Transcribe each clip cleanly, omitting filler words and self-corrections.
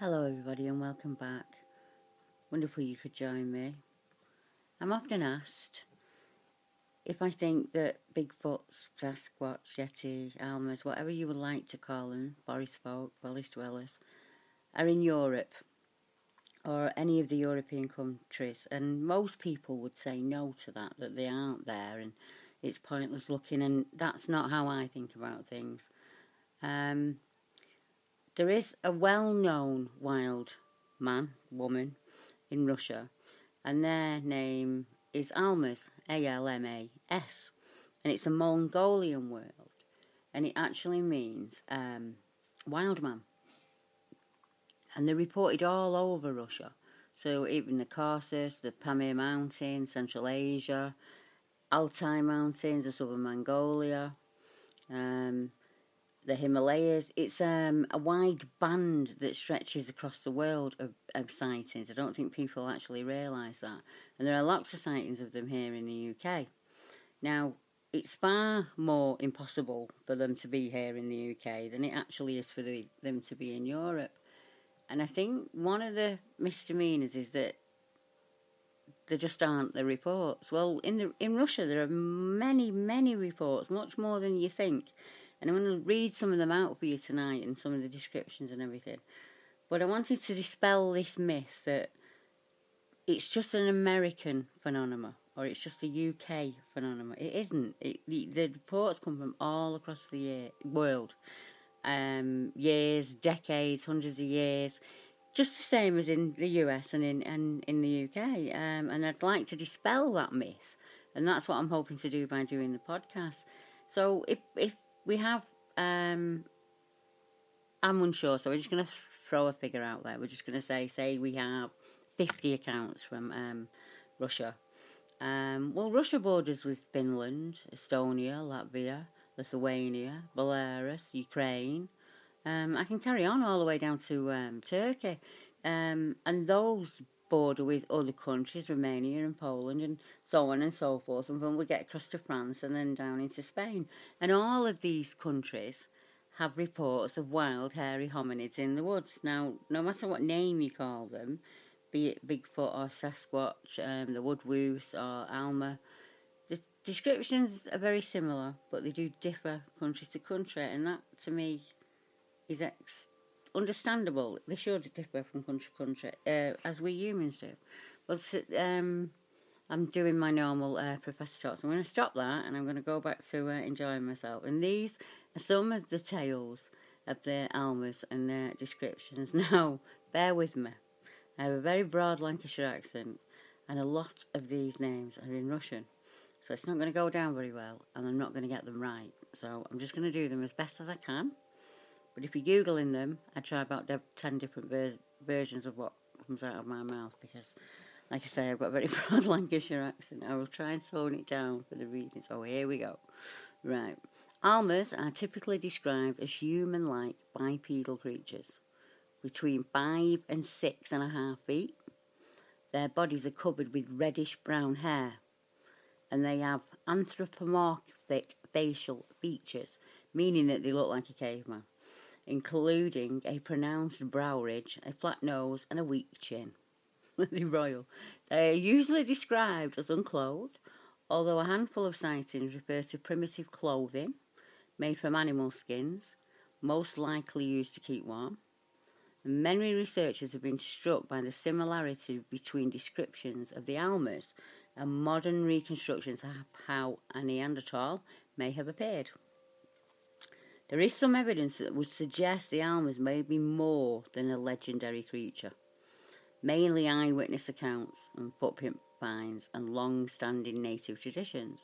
Hello everybody and welcome back. Wonderful you could join me. I'm often asked if I think that Bigfoots, Sasquatch, Yeti, Almas, whatever you would like to call them, forest folk, forest dwellers, are in Europe or any of the European countries, and most people would say no to that they aren't there and it's pointless looking, and that's not how I think about things. There is a well-known wild man, woman in Russia, and their name is Almas, Almas, and it's a Mongolian word, and it actually means wild man, and they're reported all over Russia, so even the Caucasus, the Pamir Mountains, Central Asia, Altai Mountains, the southern Mongolia, the Himalayas. It's a wide band that stretches across the world of sightings. I don't think people actually realise that. And there are lots of sightings of them here in the UK. Now, it's far more impossible for them to be here in the UK than it actually is for them to be in Europe. And I think one of the misdemeanors is that there just aren't the reports. Well, in Russia there are many, many reports, much more than you think. And I'm going to read some of them out for you tonight and some of the descriptions and everything. But I wanted to dispel this myth that it's just an American phenomenon or it's just a UK phenomenon. It isn't. The reports come from all across the world. Years, decades, hundreds of years. Just the same as in the US and in the UK. And I'd like to dispel that myth. And that's what I'm hoping to do by doing the podcast. So if we have, I'm unsure, so we're just going to throw a figure out there. We're just going to say we have 50 accounts from Russia. Well, Russia borders with Finland, Estonia, Latvia, Lithuania, Belarus, Ukraine. I can carry on all the way down to Turkey. And those border with other countries, Romania and Poland and so on and so forth. And then we get across to France and then down into Spain. And all of these countries have reports of wild, hairy hominids in the woods. Now, no matter what name you call them, be it Bigfoot or Sasquatch, the woodwoos or Alma, the descriptions are very similar, but they do differ country to country, and that, to me, is understandable. They should differ from country to country, as we humans do. Well, I'm doing my normal professor talks. I'm going to stop that, and I'm going to go back to enjoying myself. And these are some of the tales of the Almas and their descriptions. Now, bear with me. I have a very broad Lancashire accent, and a lot of these names are in Russian. So it's not going to go down very well, and I'm not going to get them right. So I'm just going to do them as best as I can. But if you're Googling them, I try about 10 different versions of what comes out of my mouth, because, like I say, I've got a very broad Lancashire accent. I will try and tone it down for the reading. So here we go. Right. Almas are typically described as human-like bipedal creatures, between 5 and 6.5 feet. Their bodies are covered with reddish-brown hair, and they have anthropomorphic facial features, meaning that they look like a caveman, including a pronounced brow ridge, a flat nose, and a weak chin. They're royal. They are usually described as unclothed, although a handful of sightings refer to primitive clothing made from animal skins, most likely used to keep warm. And many researchers have been struck by the similarity between descriptions of the Almas and modern reconstructions of how a Neanderthal may have appeared. There is some evidence that would suggest the Almas may be more than a legendary creature. Mainly eyewitness accounts and footprint finds and long-standing native traditions,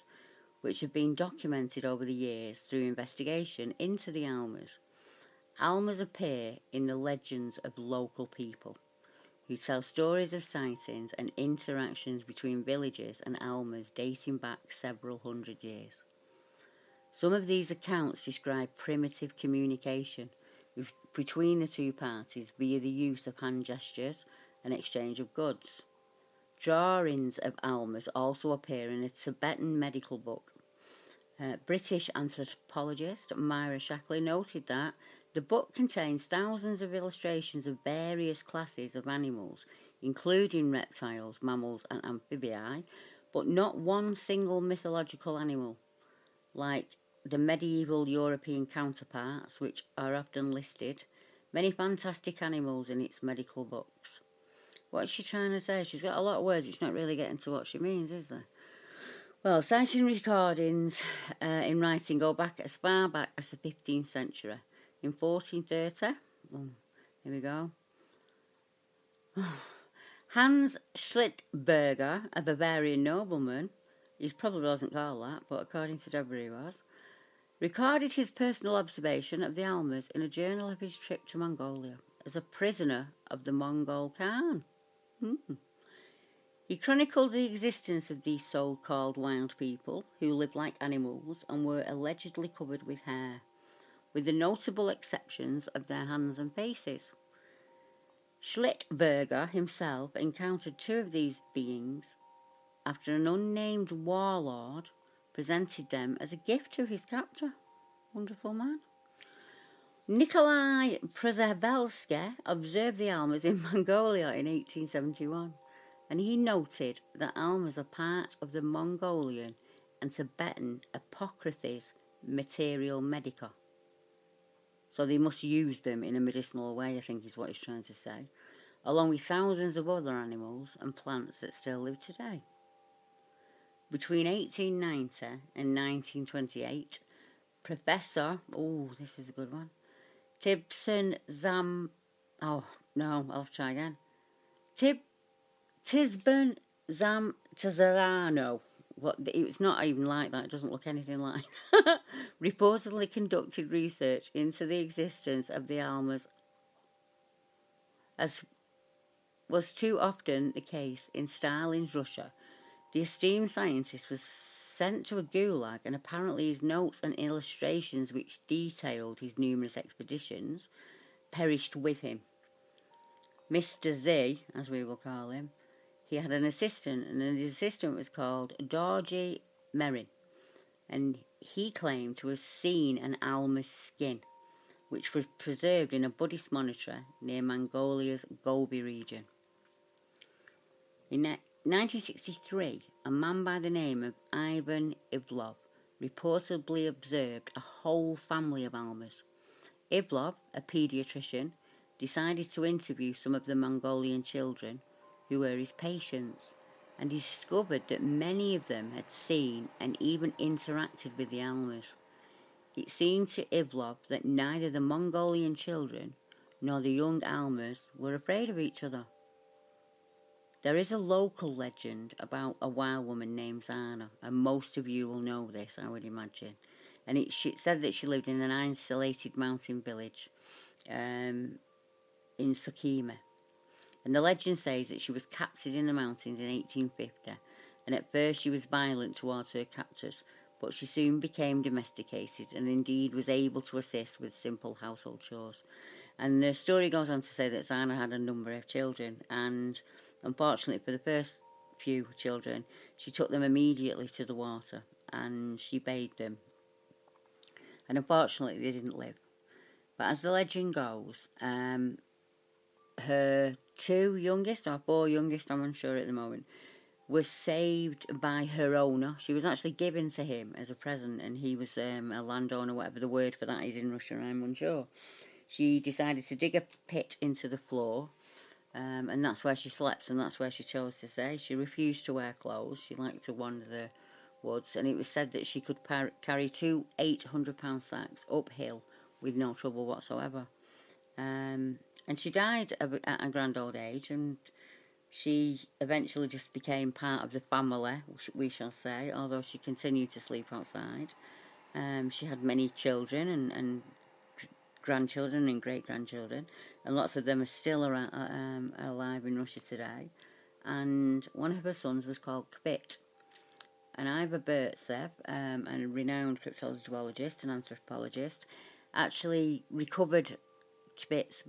which have been documented over the years through investigation into the Almas. Almas appear in the legends of local people, who tell stories of sightings and interactions between villages and Almas dating back several hundred years. Some of these accounts describe primitive communication between the two parties via the use of hand gestures and exchange of goods. Drawings of Almas also appear in a Tibetan medical book, British anthropologist Myra Shackley noted that the book contains thousands of illustrations of various classes of animals, including reptiles, mammals, and amphibii, but not one single mythological animal, like the medieval European counterparts, which are often listed. Many fantastic animals in its medical books. What's she trying to say? She's got a lot of words, it's not really getting to what she means, is there? Well, sighting recordings in writing go back as far back as the 15th century. In 1430, here we go. Hans Schlittberger, a Bavarian nobleman, he probably wasn't called that, but according to Deborah he was, recorded his personal observation of the Almas in a journal of his trip to Mongolia as a prisoner of the Mongol Khan. He chronicled the existence of these so-called wild people who lived like animals and were allegedly covered with hair, with the notable exceptions of their hands and faces. Schlittberger himself encountered two of these beings after an unnamed warlord presented them as a gift to his captor. Wonderful man. Nikolai Przebylski observed the Almas in Mongolia in 1871. And he noted that Almas are part of the Mongolian and Tibetan apocryphes Materia Medica. So they must use them in a medicinal way, I think is what he's trying to say, along with thousands of other animals and plants that still live today. Between 1890 and 1928, Professor, this is a good one, Tisben Zam Tazarano, it's not even like that, it doesn't look anything like that, reportedly conducted research into the existence of the Almas, as was too often the case in Stalin's Russia. The esteemed scientist was sent to a gulag, and apparently his notes and illustrations which detailed his numerous expeditions perished with him. Mr. Z, as we will call him, he had an assistant, and his assistant was called Dorji Merin, and he claimed to have seen an Alma's skin, which was preserved in a Buddhist monastery near Mongolia's Gobi region. In 1963, a man by the name of Ivan Ivlov reportedly observed a whole family of Almas. Ivlov, a paediatrician, decided to interview some of the Mongolian children who were his patients, and discovered that many of them had seen and even interacted with the Almas. It seemed to Ivlov that neither the Mongolian children nor the young Almas were afraid of each other. There is a local legend about a wild woman named Zana, and most of you will know this, I would imagine. And it said that she lived in an isolated mountain village in Sukhima. And the legend says that she was captured in the mountains in 1850, and at first she was violent towards her captors, but she soon became domesticated and indeed was able to assist with simple household chores. And the story goes on to say that Zana had a number of children, and unfortunately for the first few children, she took them immediately to the water and she bathed them. And unfortunately they didn't live. But as the legend goes, her four youngest, I'm unsure at the moment, were saved by her owner. She was actually given to him as a present, and he was a landowner, whatever the word for that is in Russia, I'm unsure. She decided to dig a pit into the floor, and that's where she slept, and that's where she chose to stay. She refused to wear clothes. She liked to wander the woods, and it was said that she could carry 2 800-pound sacks uphill with no trouble whatsoever. And she died at a grand old age, and she eventually just became part of the family, we shall say, although she continued to sleep outside. She had many children and grandchildren and great-grandchildren, and lots of them are still alive in Russia today. And one of her sons was called Kvit. And Iva Burtsev, a renowned cryptozoologist and anthropologist, actually recovered Kvit's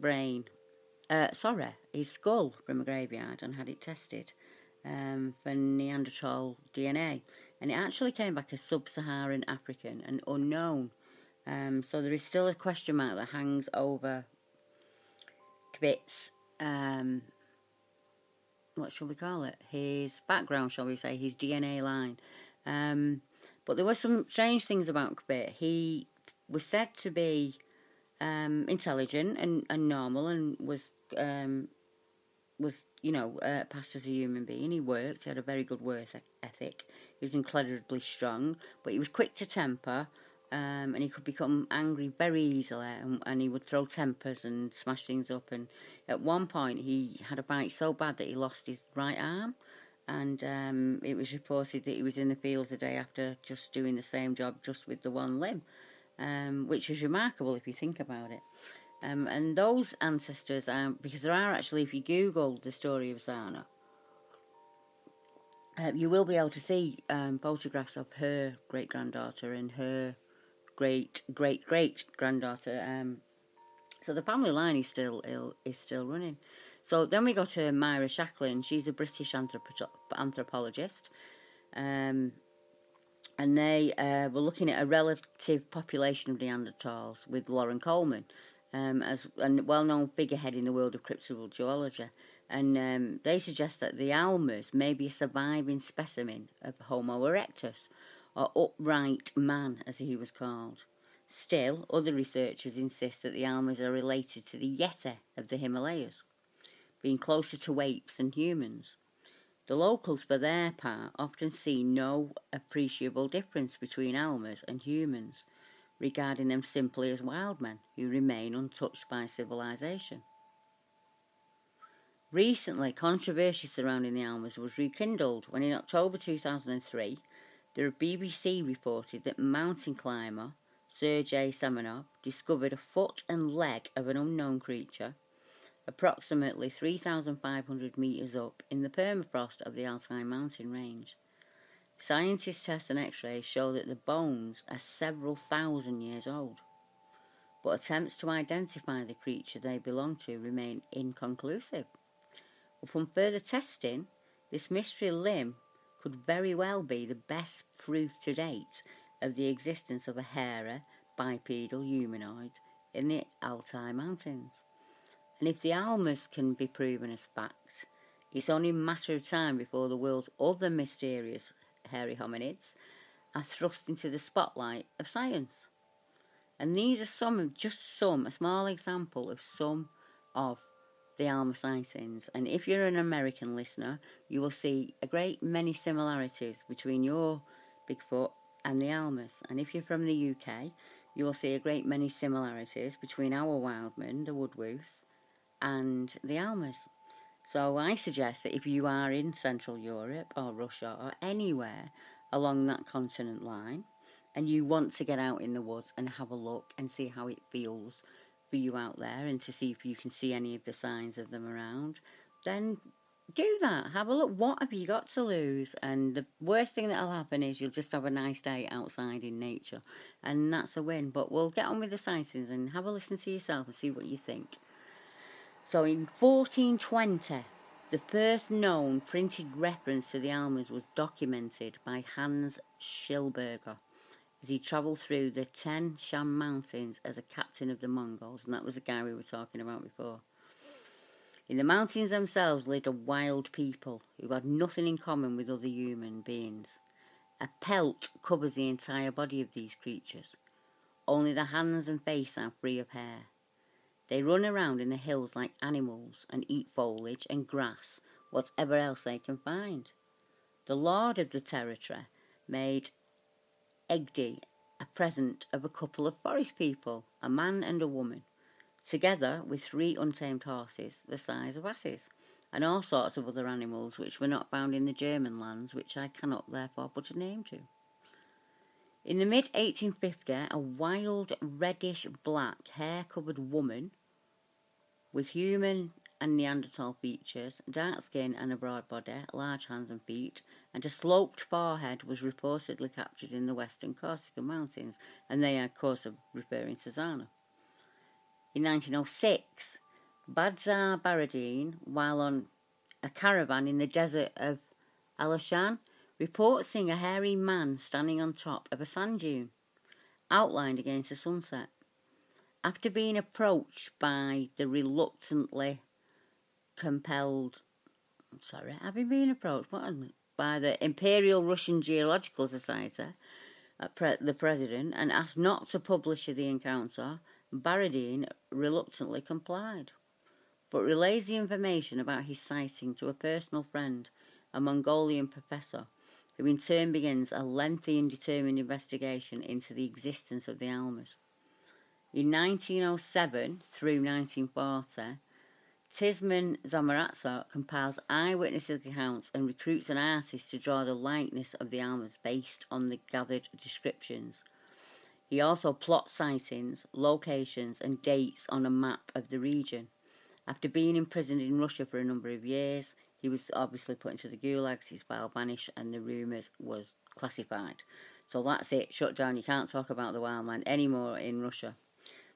his skull from a graveyard and had it tested for Neanderthal DNA. and it actually came back as sub-Saharan African and unknown. So there is still a question mark that hangs over Kibit's, what shall we call it? His background, shall we say, his DNA line. But there were some strange things about Kibit. He was said to be intelligent and normal, and was passed as a human being. He worked. He had a very good work ethic. He was incredibly strong, but he was quick to temper, and he could become angry very easily, and he would throw tempers and smash things up. And at one point, he had a fight so bad that he lost his right arm, and it was reported that he was in the fields the day after, just doing the same job, just with the one limb, which is remarkable if you think about it. And those ancestors, because there are actually, if you Google the story of Zana, you will be able to see photographs of her great-granddaughter and her great-great-great-granddaughter. So the family line is still running. So then we go to Myra Shacklin. She's a British anthropologist. And they were looking at a relative population of Neanderthals with Lauren Coleman, as a well-known figurehead in the world of cryptozoology. And they suggest that the Almas may be a surviving specimen of Homo erectus, or upright man, as he was called. Still, other researchers insist that the Almas are related to the Yeti of the Himalayas, being closer to apes than humans. The locals, for their part, often see no appreciable difference between Almas and humans, regarding them simply as wild men who remain untouched by civilization. Recently, controversy surrounding the Almas was rekindled when in October 2003, the BBC reported that mountain climber Sergei Semenov discovered a foot and leg of an unknown creature approximately 3,500 metres up in the permafrost of the Altai mountain range. Scientists' tests and x-rays show that the bones are several thousand years old, but attempts to identify the creature they belong to remain inconclusive. Upon further testing, this mystery limb could very well be the best proof to date of the existence of a hairy, bipedal humanoid in the Altai mountains. And if the Almas can be proven as fact, it's only a matter of time before the world's other mysterious hairy hominids are thrust into the spotlight of science. And these are a small example of some of the Alma sightings. And if you're an American listener, you will see a great many similarities between your Bigfoot and the Almas. And if you're from the UK, you will see a great many similarities between our wildmen, the woodwolves, and the Almas. So I suggest that if you are in Central Europe or Russia or anywhere along that continent line, and you want to get out in the woods and have a look and see how it feels for you out there, and to see if you can see any of the signs of them around, then do that. Have a look. What have you got to lose? And the worst thing that'll happen is you'll just have a nice day outside in nature, and that's a win. But we'll get on with the sightings and have a listen to yourself and see what you think. So in 1420, the first known printed reference to the Almas was documented by Hans Schilberger as he travelled through the Tian Shan Mountains as a captain of the Mongols, and that was the guy we were talking about before. In the mountains themselves lived a wild people who had nothing in common with other human beings. A pelt covers the entire body of these creatures. Only the hands and face are free of hair. They run around in the hills like animals and eat foliage and grass, whatever else they can find. The lord of the territory made Egdi a present of a couple of forest people, a man and a woman, together with 3 untamed horses the size of asses, and all sorts of other animals which were not found in the German lands, which I cannot therefore put a name to. In the mid-1850s, a wild reddish-black hair-covered woman with human and Neanderthal features, dark skin and a broad body, large hands and feet, and a sloped forehead was reportedly captured in the western Corsican mountains, and they are, of course, referring to Zana. In 1906, Badzar Baradine, while on a caravan in the desert of Alashan, Reports seeing a hairy man standing on top of a sand dune, outlined against the sunset. After being approached by the by the Imperial Russian Geological Society, the president, and asked not to publish the encounter, Baradin reluctantly complied, but relays the information about his sighting to a personal friend, a Mongolian professor, who in turn begins a lengthy and determined investigation into the existence of the Almas. In 1907 through 1940, Tisman Zamaratsa compiles eyewitness accounts and recruits an artist to draw the likeness of the Almas based on the gathered descriptions. He also plots sightings, locations, and dates on a map of the region. After being imprisoned in Russia for a number of years, he was obviously put into the gulags, his file banished, and the rumours was classified. So that's it, shut down. You can't talk about the wild man anymore in Russia.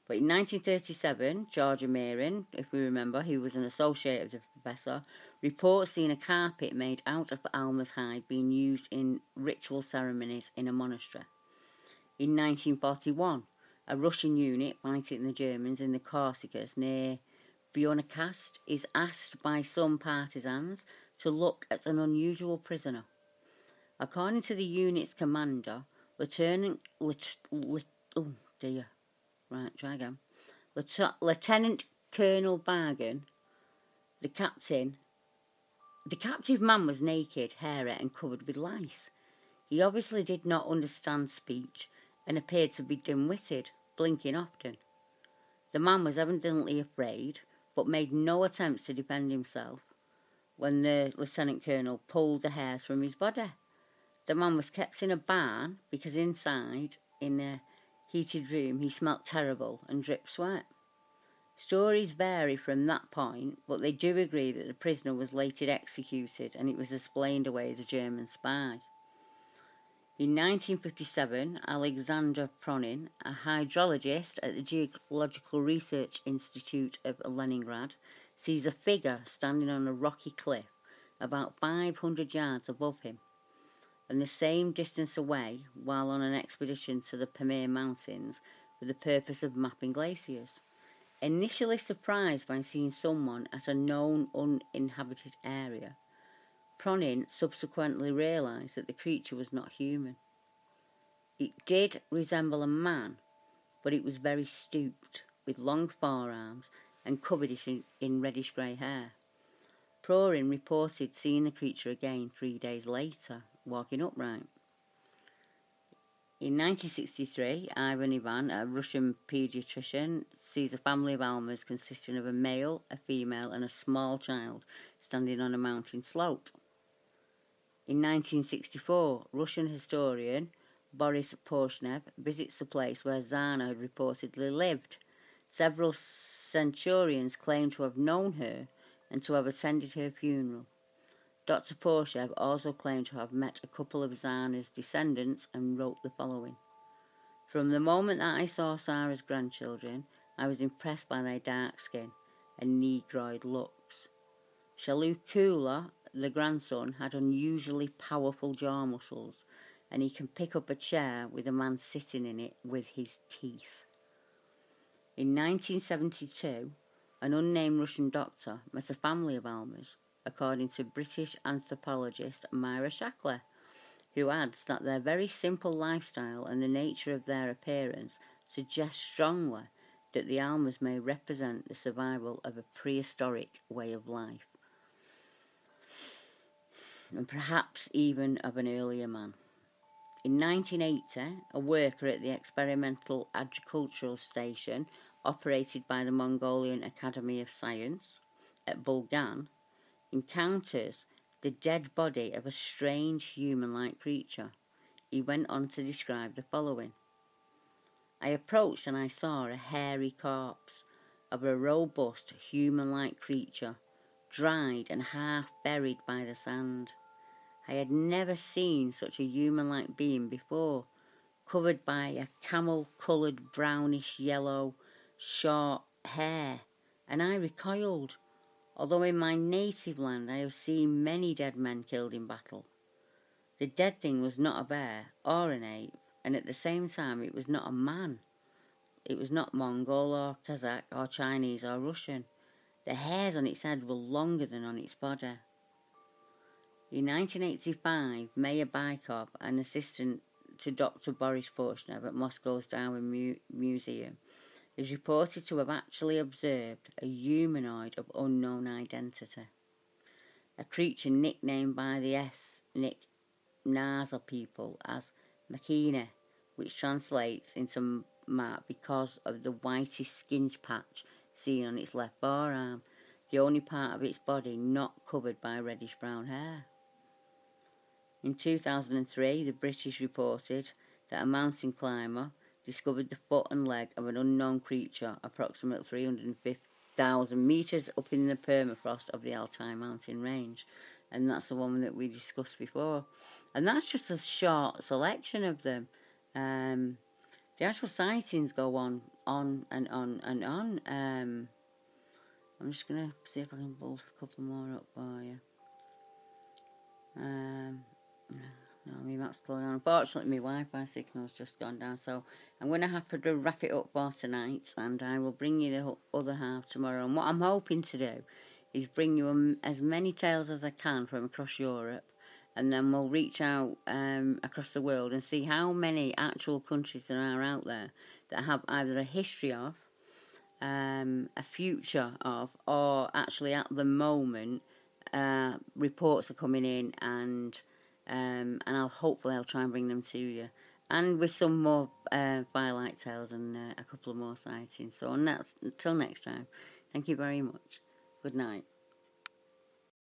But in 1937, George Amirin, if we remember, who was an associate of the professor, reports seeing a carpet made out of Alma's hide being used in ritual ceremonies in a monastery. In 1941, a Russian unit fighting the Germans in the Corsicas near Bjornakast is asked by some partisans to look at an unusual prisoner. According to the unit's commander, Lieutenant Colonel Bargan, the captive man was naked, hairy, and covered with lice. He obviously did not understand speech and appeared to be dim-witted, blinking often. The man was evidently afraid, but made no attempts to defend himself when the lieutenant colonel pulled the hairs from his body. The man was kept in a barn because inside, in a heated room, he smelt terrible and dripped sweat. Stories vary from that point, but they do agree that the prisoner was later executed and it was explained away as a German spy. In 1957, Alexander Pronin, a hydrologist at the Geological Research Institute of Leningrad, sees a figure standing on a rocky cliff about 500 yards above him, and the same distance away while on an expedition to the Pamir Mountains with the purpose of mapping glaciers. Initially surprised by seeing someone at a known uninhabited area, Pronin subsequently realised that the creature was not human. It did resemble a man, but it was very stooped, with long forearms and covered in reddish-grey hair. Pronin reported seeing the creature again 3 days later, walking upright. In 1963, Ivan Ivan, a Russian paediatrician, sees a family of Almas consisting of a male, a female, and a small child standing on a mountain slope. In 1964, Russian historian Boris Porshnev visits the place where Zana had reportedly lived. Several centurions claim to have known her and to have attended her funeral. Dr. Porshnev also claimed to have met a couple of Zana's descendants and wrote the following: "From the moment that I saw Sarah's grandchildren, I was impressed by their dark skin and negroid looks. Shalukula, the grandson, had unusually powerful jaw muscles, and he can pick up a chair with a man sitting in it with his teeth." In 1972, an unnamed Russian doctor met a family of Almas, according to British anthropologist Myra Shackley, who adds that their very simple lifestyle and the nature of their appearance suggest strongly that the Almas may represent the survival of a prehistoric way of life, and perhaps even of an earlier man. In 1980, a worker at the experimental agricultural station operated by the Mongolian Academy of Science at Bulgan encounters the dead body of a strange human-like creature. He went on to describe the following: "I approached and I saw a hairy corpse of a robust human-like creature, dried and half buried by the sand. I had never seen such a human-like being before, covered by a camel-coloured brownish-yellow, short hair, and I recoiled, although in my native land I have seen many dead men killed in battle. The dead thing was not a bear or an ape, and at the same time it was not a man. It was not Mongol or Kazakh or Chinese or Russian. The hairs on its head were longer than on its body. In 1985, Mayor Bykov, an assistant to Dr. Boris Forshnev at Moscow's Dogman Museum, is reported to have actually observed a humanoid of unknown identity, a creature nicknamed by the ethnic Naza people as Makina, which translates into Mark because of the whitish skin patch seen on its left forearm, the only part of its body not covered by reddish-brown hair. In 2003, the British reported that a mountain climber discovered the foot and leg of an unknown creature approximately 350,000 metres up in the permafrost of the Altai mountain range. And that's the one that we discussed before. And that's just a short selection of them. The actual sightings go on and on and on. I'm just going to see if I can pull a couple more up for you. No, my map's going on. Unfortunately, my Wi-Fi signal's just gone down, so I'm going to have to wrap it up for tonight, and I will bring you the other half tomorrow. And what I'm hoping to do is bring you as many tales as I can from across Europe, and then we'll reach out across the world and see how many actual countries there are out there that have either a history of, a future of, or actually at the moment reports are coming in, and hopefully I'll try and bring them to you, and with some more firelight tales and a couple of more sightings. So until next time, thank you very much. Good night.